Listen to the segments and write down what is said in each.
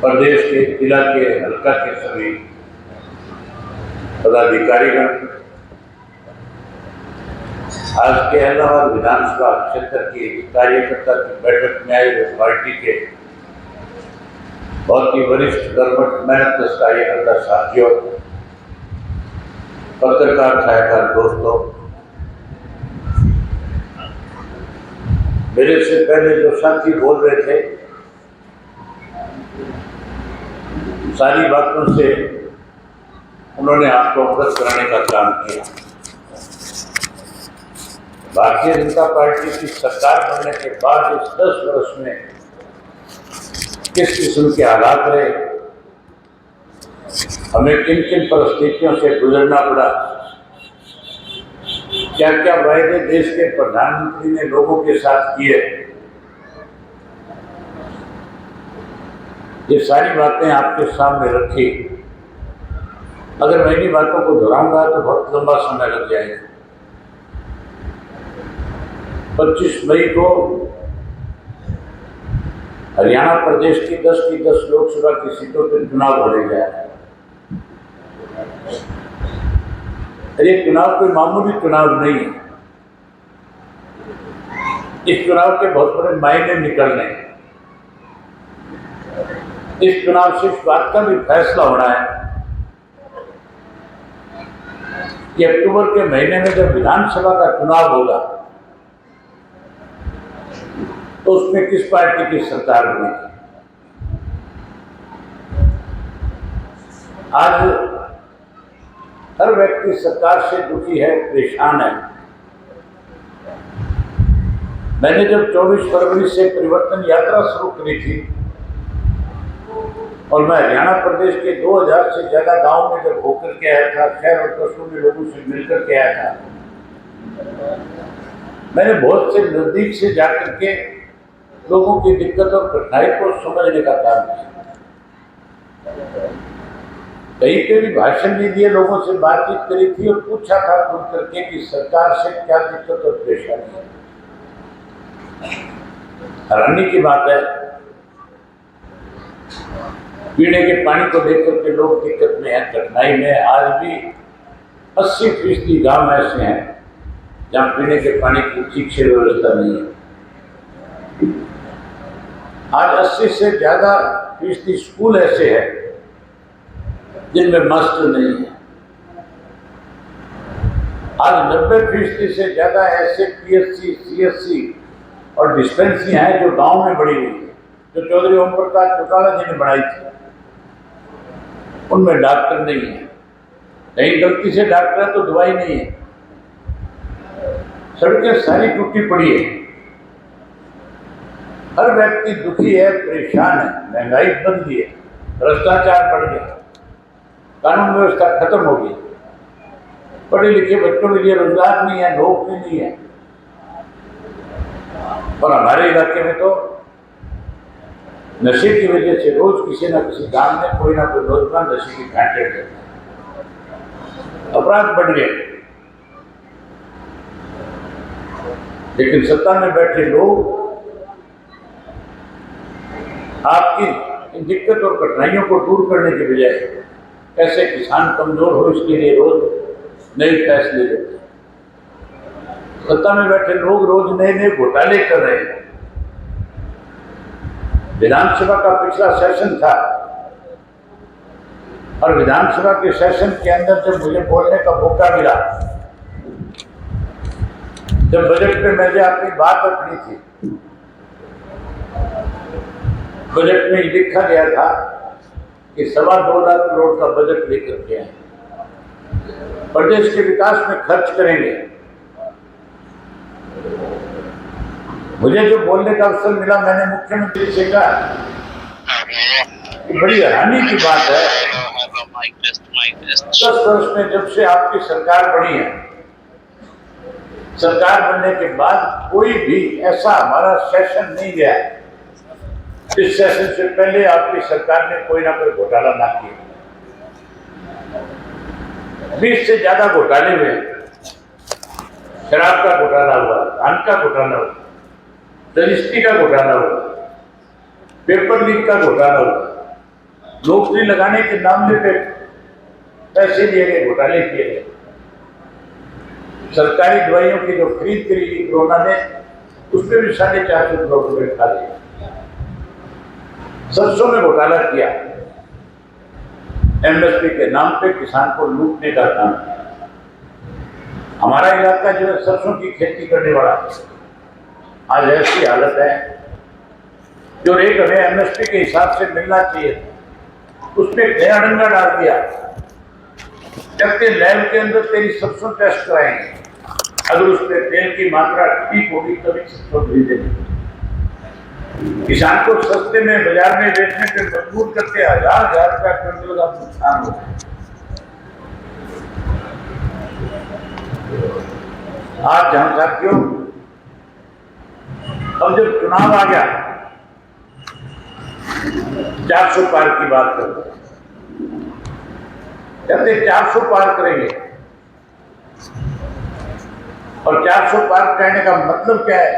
प्रदेश के, जिला के, हल्का के सभी पदाधिकारीगण, आज के इलाहाबाद विधानसभा क्षेत्र की कार्यकर्ता की बैठक में आए हुए पार्टी के बहुत ही वरिष्ठ कर्मठ मेहनत कार्यकर्ता साथियों, पत्रकार छायाकार दोस्तों, मेरे से पहले जो साथी बोल रहे थे सारी बातों से उन्होंने आपको अवगत कराने का काम किया। भारतीय जनता पार्टी की सरकार बनने के बाद इस 10 वर्ष में किस किस्म के हालात रहे, हमें किन किन परिस्थितियों से गुजरना पड़ा, क्या क्या वायदे देश के प्रधानमंत्री ने लोगों के साथ किए, ये सारी बातें आपके सामने रखी। अगर मैं इन्हीं बातों को दोहराऊंगा तो बहुत लंबा समय लग जाएगा। 25 मई को हरियाणा प्रदेश की 10 लोकसभा की सीटों पर चुनाव होने जा रहा है। ये चुनाव कोई मामूली चुनाव नहीं है। इस चुनाव के बहुत बड़े मायने निकलने हैं। इस चुनाव से इस बात का भी फैसला होना है कि अक्टूबर के महीने में जब विधानसभा का चुनाव होगा तो उसमें किस पार्टी की सरकार बनेगी। आज हर व्यक्ति सरकार से दुखी है, परेशान है। मैंने जब 24 फरवरी से परिवर्तन यात्रा शुरू करी थी और मैं हरियाणा प्रदेश के 2000 से ज्यादा गांव में जब होकर के आया था, शहर और कस्बों में लोगों से मिलकर के आया था, मैंने बहुत से नजदीक से जाकर के लोगों की दिक्कत और कठिनाई को समझने का काम किया। कहीं पे भी भाषण नहीं दिए, लोगों से बातचीत करी थी और पूछा था खुद करके कि सरकार से क्या दिक्कत और परेशानी है। हैरानी की बात है, पीने के पानी को लेकर के लोग दिक्कत में हैं, कठिनाई में। आज भी 80% गांव ऐसे हैं जहां पीने के पानी की ठीक से व्यवस्था नहीं है। आज 80 से ज्यादा फीसदी स्कूल ऐसे हैं जिनमें मास्टर नहीं है। आज 90% से ज्यादा ऐसे PSC, CSC और डिस्पेंसरी हैं जो गांव में बड़ी हुई है, जो चौधरी ओम प्रकाश चौटाला जी ने बनाई थी। उनमें डॉक्टर नहीं है, कहीं गलती से डॉक्टर है तो दवाई नहीं है। सड़कें सारी टूटी पड़ी है, हर व्यक्ति दुखी है, परेशान है, महंगाई बढ़ गई है, भ्रष्टाचार बढ़ गया, कानून व्यवस्था खत्म हो गई, पढ़े लिखे बच्चों के लिए रोजगार नहीं है, नौकरी नहीं है। और हमारे इलाके में तो नशे की वजह से रोज किसी न किसी गांव में कोई ना कोई नौजवान नशे की घाटे करता है, अपराध बढ़ गए। लेकिन सत्ता में बैठे लोग आपकी इन दिक्कत और कठिनाइयों को दूर करने के बजाय कैसे किसान कमजोर हो इसके लिए रोज नए फैसले लेते हैं। सत्ता में बैठे लोग रोज नए नए घोटाले कर रहे हैं। विधानसभा का पिछला सेशन था और विधानसभा के सेशन के अंदर जब मुझे बोलने का मौका मिला, जब बजट पे मैंने अपनी बात रखनी थी, बजट में लिखा गया था कि 2.25 लाख करोड़ का बजट लेकर के आए, प्रदेश के विकास में खर्च करेंगे। मुझे जो बोलने का अवसर मिला, मैंने मुख्यमंत्री से कहा कि बड़ी हैरानी की बात है, 10 वर्ष में जब से आपकी सरकार बनी है, सरकार बनने के बाद कोई भी ऐसा हमारा सेशन नहीं गया इस सेशन से पहले आपकी सरकार ने कोई ना कोई घोटाला ना किया। 20 से ज्यादा घोटाले हुए, शराब का घोटाला हुआ, धान का घोटाला हुआ, रजिस्ट्री का घोटाला हुआ, पेपर लीक का घोटाला हुआ, नौकरी लगाने के नाम पे पैसे लिए गए, घोटाले किए गए। सरकारी दवाइयों की जो खरीद करी गई कोरोना ने, उसमें भी 450 करोड़ रुपए खा लिए। सरसों में घोटाला किया, एमएसपी के नाम पे किसान को लूटने का काम किया। हमारा इलाका जो है सरसों की खेती करने वाला, आज ऐसी हालत है जो रेट हमें एमएसपी के हिसाब से मिलना चाहिए, उसमें नया डंगा डाल दिया। जबकि लैब के अंदर तेरी सरसों टेस्ट कराएंगे, अगर उसमें तेल की मात्रा ठीक होगी तभी सरसों खरीदेंगे। किसान को सस्ते में बाजार में बेचने पे मजबूर करके हजार रुपया क्विंटल का नुकसान हो गया। आज जहां साथियों, अब जब चुनाव आ गया, 400 पार की बात करते हैं, कहते 400 पार करेंगे। और 400 पार कहने का मतलब क्या है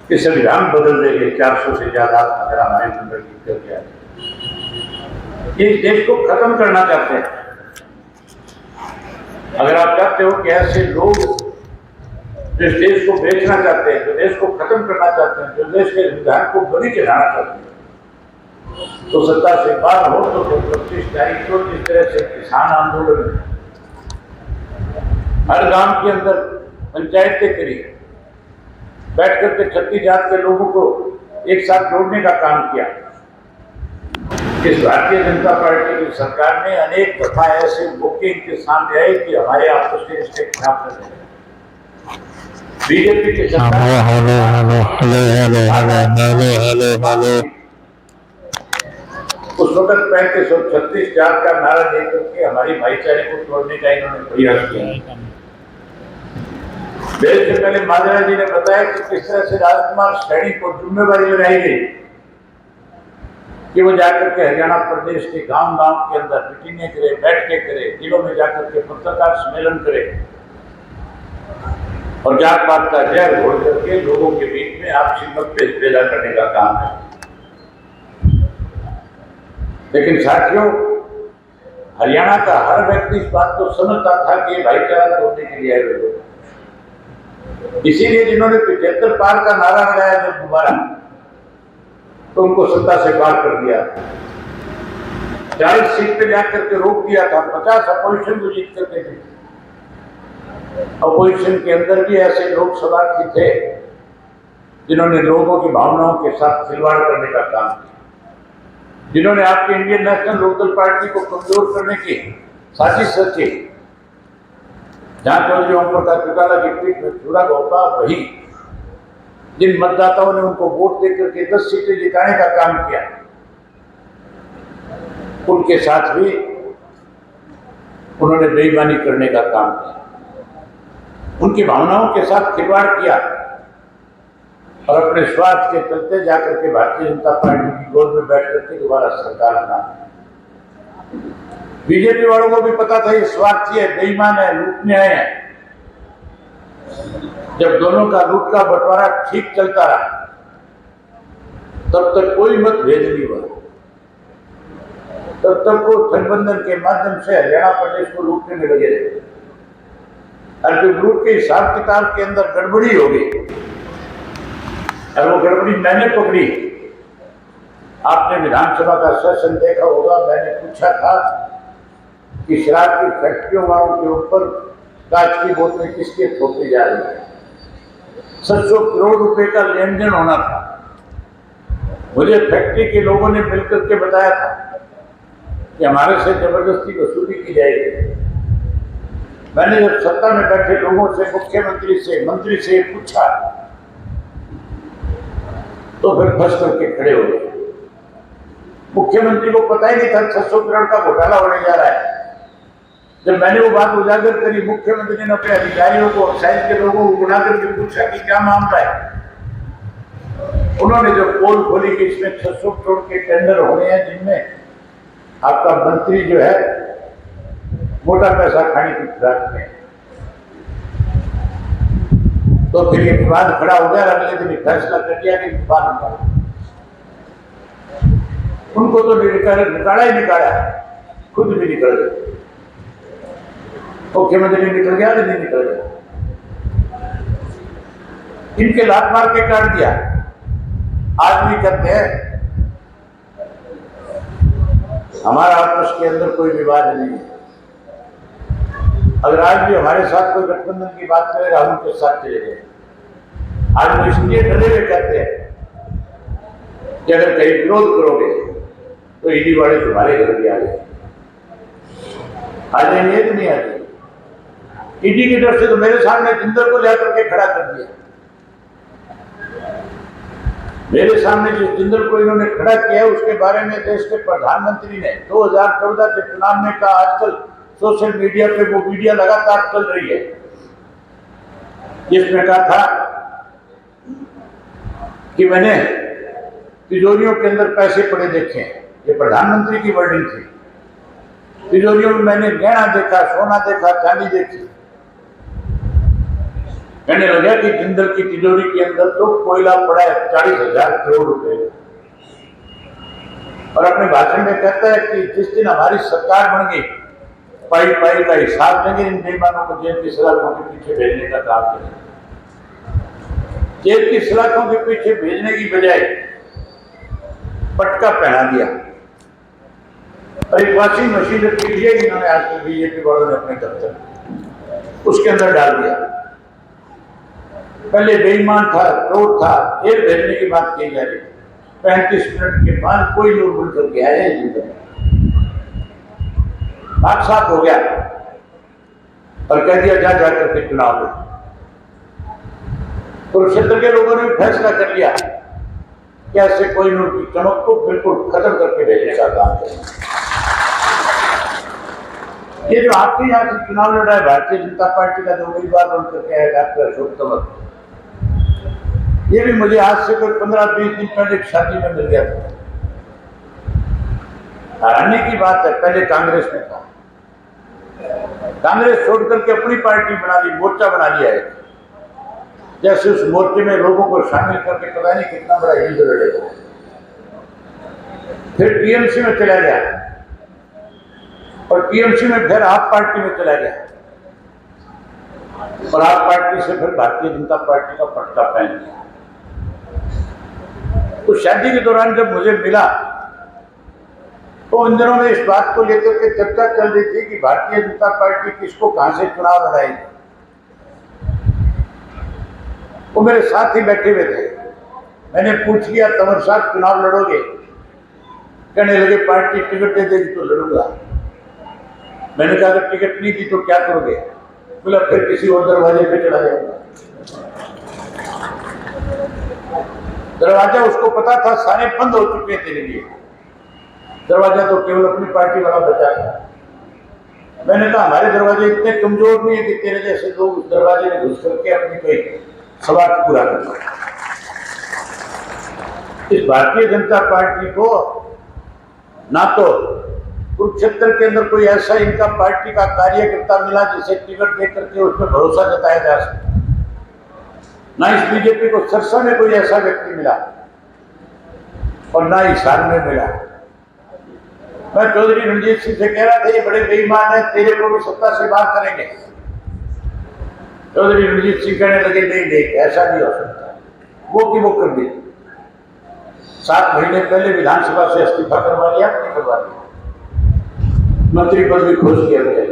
कि संविधान बदल देंगे 400 से ज्यादा अगर हमारे अंदर कर गया। ये देश को खत्म करना चाहते हैं। अगर आप चाहते हो कि ऐसे लोग जिस देश को बेचना चाहते हैं, जो देश को खत्म करना चाहते हैं, जो देश के संविधान को बलि चढ़ाना चाहते हैं, तो सत्ता से बाहर हो तो 25 तारीख को जिस तरह से किसान आंदोलन हर गांव के अंदर पंचायतें करी, बैठ करके छत्तीस जात के लोगों को एक साथ जोड़ने का काम किया। इस भारतीय जनता पार्टी की सरकार ने अनेक दफा ऐसे मौके इनके सामने आए कि हमारे आपस के रिश्ते खराब कर रहे हैं। बीजेपी की उस वक्त 3536 जात का नारा देकर के हमारी भाईचारे को तोड़ने का इन्होंने प्रयास किया। देश से पहले माजरा जी ने बताया कि किस तरह से राजकुमार सैनी को जिम्मेवारी लगाई गई कि वो जाकर के हरियाणा प्रदेश के गांव गांव के अंदर मीटिंगें करे, बैठकें करे, जिलों में जाकर के पत्रकार सम्मेलन करे और जात पात का जहर घोल करके लोगों के बीच में आपसी मतभेद पैदा करने का काम है। लेकिन साथियों, हरियाणा का हर व्यक्ति इस बात को समझता था कि भाईचारा तोड़ने के लिए आए हुए लोग। इसीलिए जिन्होंने 75 पार का नारा लगाया जब दोबारा, तो उनको सत्ता से बाहर कर दिया। 40 सीट पे जाकर के रोक दिया था, 50 अपोजिशन को जीत करके थे। अपोजिशन के अंदर भी ऐसे लोग सभार्थी थे जिन्होंने लोगों की भावनाओं के साथ खिलवाड़ करने का काम किया, जिन्होंने आपकी इंडियन नेशनल लोकल पार्टी को कमजोर करने की साजिश रची। जहां चौधरी ओम प्रकाश चौटाला की पीठ में छुरा घोंपा, वही जिन मतदाताओं ने उनको वोट देकर के 10 सीटें जिताने का काम किया, उनके साथ भी उन्होंने बेईमानी करने का काम किया, उनकी भावनाओं के साथ खिलवाड़ किया और अपने स्वार्थ के चलते जाकर के भारतीय जनता पार्टी की गोद में बैठ करके दोबारा सरकार बना। बीजेपी वालों को भी पता था ये स्वार्थी है, बेईमान है, लूटने आए हैं। जब दोनों का लूट का बंटवारा ठीक चलता रहा, तब तक कोई मतभेद नहीं हुआ। तब तक वो गठबंधन के माध्यम से हरियाणा प्रदेश को लूटने में लगे रहे। और जब लूट के हिसाब किताब के अंदर गड़बड़ी हो गई, और वो गड़बड़ी मैंने पकड़ी। आपने विधानसभा का सेशन देखा होगा, मैंने पूछा था कि शराब की फैक्ट्रियों वालों के ऊपर कांच की बोतलें किसके थोपी जा रही है। 700 करोड़ रुपए का लेन देन होना था। मुझे फैक्ट्री के लोगों ने मिलकर के बताया था कि हमारे से जबरदस्ती वसूली की जाएगी। मैंने जब सत्ता में बैठे लोगों से, मुख्यमंत्री से, मंत्री से पूछा, तो फिर फंस करके खड़े हो गए। मुख्यमंत्री को पता ही नहीं था 600 करोड़ का घोटाला होने जा रहा है। जब मैंने वो बात उजागर करी, मुख्यमंत्री ने अपने अधिकारियों को, साइड के लोगों को बुला करके पूछा कि क्या मामला है। उन्होंने जब पोल खोली कि इसमें 600 करोड़ के टेंडर होने हैं, जिनमें आपका मंत्री जो है मोटा पैसा खाने की फिराक में, तो फिर ये विवाद खड़ा हो गया। अगले दिन फैसला कर दिया कि विवाद निकालो। उनको तो निकाला ही निकाला, खुद भी निकल गए। मुख्यमंत्री निकल गया, नहीं निकल गया, इनके लात मार के काट दिया। आज भी कहते हैं हमारा आपस के अंदर कोई विवाद नहीं है। अगर आज भी हमारे साथ कोई गठबंधन की बात करेगा, हम उनके साथ चले गए। आज वो इसलिए डरे हुए कहते हैं कि अगर कहीं विरोध करोगे तो ईडी वाले तुम्हारे घर भी आ जाए। आ जाएंगे कि नहीं आ जाएंगे? ईडी की तरफ से तो मेरे सामने जिंदल को लेकर के खड़ा कर दिया। मेरे सामने जिस जिंदल को इन्होंने खड़ा किया, उसके बारे में देश के प्रधानमंत्री ने 2014 के चुनाव में कहा। आजकल सोशल मीडिया पे वो वीडियो लगातार चल रही है, जिसमें कहा था कि मैंने तिजोरियों के अंदर पैसे पड़े देखे। ये प्रधानमंत्री की वर्डिंग थी। तिजोरियों में मैंने गहना देखा, सोना देखा, चांदी देखी। कहने लगा कि जिंदल की तिजोरी के अंदर तो कोयला पड़ा है 40,000 करोड़ रुपए। और अपने भाषण में कहता है कि जिस दिन हमारी सरकार बन गई, पाई पाई का हिसाब लेंगे, इन बेईमानों को जेल की सलाखों के पीछे भेजने का काम करेंगे। जेल की सलाखों के पीछे भेजने की बजाय पटका पहना दिया और एक वॉशिंग मशीन रखी हुई है, इन्होंने आज तक बीजेपी वालों ने अपने दफ्तर उसके अंदर डाल दिया। पहले बेईमान था, क्रोध था, जेल भेजने की बात की जा रही। 35 मिनट के बाद कोई लोग बोल करके आए, बात साफ हो गया और कह दिया जा जाकर के चुनाव में। कुरुक्षेत्र के लोगों ने फैसला कर लिया कि ऐसे कोई नूर की चमक को बिल्कुल खत्म करके भेजने का काम करें। ये जो आपके यहाँ से चुनाव लड़ा है, भारतीय जनता पार्टी का जो उम्मीदवार बन करके है डॉक्टर अशोक तंवर, ये भी मुझे आज से कोई 15-20 दिन पहले एक शादी में मिल गया था। हैरानी की बात है, पहले कांग्रेस में था, कांग्रेस छोड़ करके अपनी पार्टी बना ली, मोर्चा बना लिया है। जैसे उस मोर्चे में लोगों को शामिल करके पता नहीं कितना बड़ा युद्ध लड़ेगा। फिर टीएमसी में चला गया और टीएमसी में फिर आप पार्टी में चला गया और आप पार्टी से फिर भारतीय जनता पार्टी का पट्टा पहन लिया। तो शादी के दौरान जब मुझे मिला तो उन दिनों में इस बात को लेकर के चर्चा चल रही थी कि भारतीय जनता पार्टी किसको कहां से चुनाव लड़ाएगी। वो मेरे साथ ही बैठे हुए थे। मैंने पूछ लिया, तंवर साहब चुनाव लड़ोगे? कहने लगे पार्टी टिकट दे देगी तो लड़ूंगा। मैंने कहा अगर टिकट नहीं दी तो क्या करोगे? बोला फिर किसी और दरवाजे पे चढ़ा जाऊंगा। दरवाजा उसको पता था सारे बंद हो चुके थे तेरे लिए, दरवाजा तो केवल अपनी पार्टी वाला बचा था। मैंने कहा हमारे दरवाजे इतने कमजोर नहीं है कि तेरे जैसे लोग उस दरवाजे में घुस करके अपनी कोई सवाल पूरा कर सकते। इस भारतीय जनता पार्टी को ना तो कुरुक्षेत्र के अंदर कोई ऐसा इनका पार्टी का कार्यकर्ता मिला जिसे टिकट दे करके उस पर भरोसा जताया जा सके, ना इस बीजेपी को सरसा में कोई ऐसा व्यक्ति मिला और ना हिसार में मिला। मैं चौधरी रणजीत सिंह से कह रहा था ये बड़े बेईमान है, तेरे को भी सत्ता से बाहर करेंगे। चौधरी रणजीत सिंह कहने लगे नहीं नहीं ऐसा नहीं हो सकता, वो की वो कर दी। 7 महीने पहले विधानसभा से इस्तीफा करवा लिया, नहीं करवा लिया, मंत्री पद भी घोषित किया गया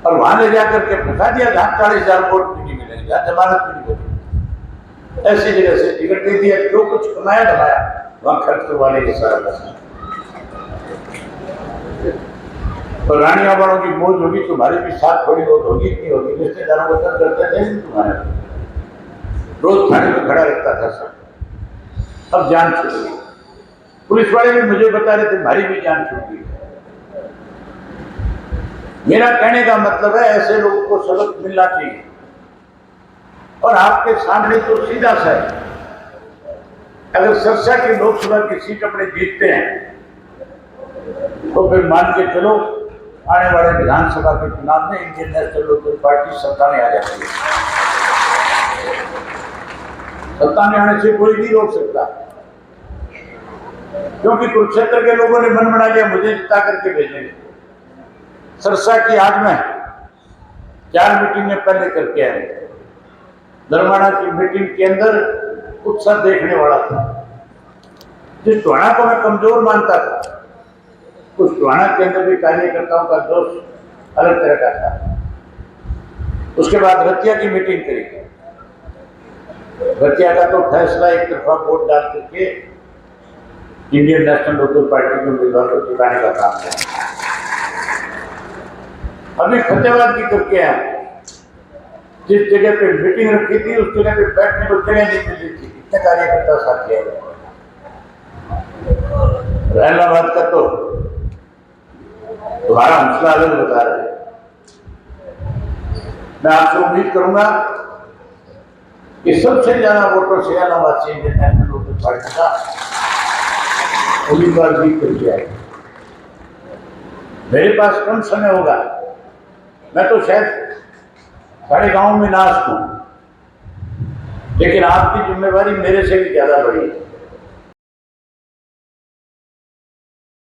और वहां ले जाकर के फंसा दिया जहां 40,000 वोट भी नहीं मिलेंगे, जहां जमानत भी नहीं मिलेगी। ऐसी जगह से टिकट दे दिया, जो कुछ कमाया दबाया वहां खर्च करवाने के सारा पैसा। और रानिया वालों की मौज होगी, तुम्हारे भी साथ थोड़ी बहुत होगी नहीं होगी। रिश्तेदारों को तंग करते थे तुम्हारे, रोज थाने में खड़ा रखता था सब। अब जान छूट गई। पुलिस वाले भी मुझे बता रहे थे तुम्हारी भी जान छूट गई। मेरा कहने का मतलब है ऐसे लोगों को सबक मिलना चाहिए। और आपके सामने तो सीधा सा है, अगर सरसा की लोकसभा की सीट अपने जीतते हैं तो फिर मान के चलो आने वाले विधानसभा के चुनाव में इंडियन नेशनल लोकदल पार्टी सत्ता में आ जाती है। सत्ता में आने से कोई नहीं रोक सकता। क्योंकि कुरुक्षेत्र के लोगों ने मन बना लिया मुझे जिता करके भेजेंगे। सरसा की आज मैं 4 मीटिंगें पहले करके आए। धर्माणा की मीटिंग के अंदर उत्साह देखने वाला था। जिस टोहाना को मैं कमजोर मानता था, उस टोहाना के अंदर भी कार्यकर्ताओं का जोश अलग तरह का था। उसके बाद रतिया की मीटिंग करी। रतिया का तो फैसला एक तरफा वोट डाल करके इंडियन नेशनल लोकल पार्टी के उम्मीदवार को जिताने का काम है। अभी फतेहाबाद की करके आए। जिस जगह पे मीटिंग रखी थी उस जगह पे बैठने को जगह नहीं मिली थी। कितने कार्यकर्ता साथ किया गया। रहलाबाद का तो तुम्हारा हौसला अलग बता रहे। मैं आपसे उम्मीद करूंगा कि सबसे ज्यादा वोटों से इलाहाबाद से इंडियन नेशनल लोकल पार्टी का उम्मीदवार जीत करके आए। मेरे पास कम समय होगा, मैं तो शायद सारे गांव में नाश हूं, लेकिन आपकी जिम्मेवारी मेरे से भी ज्यादा बड़ी है।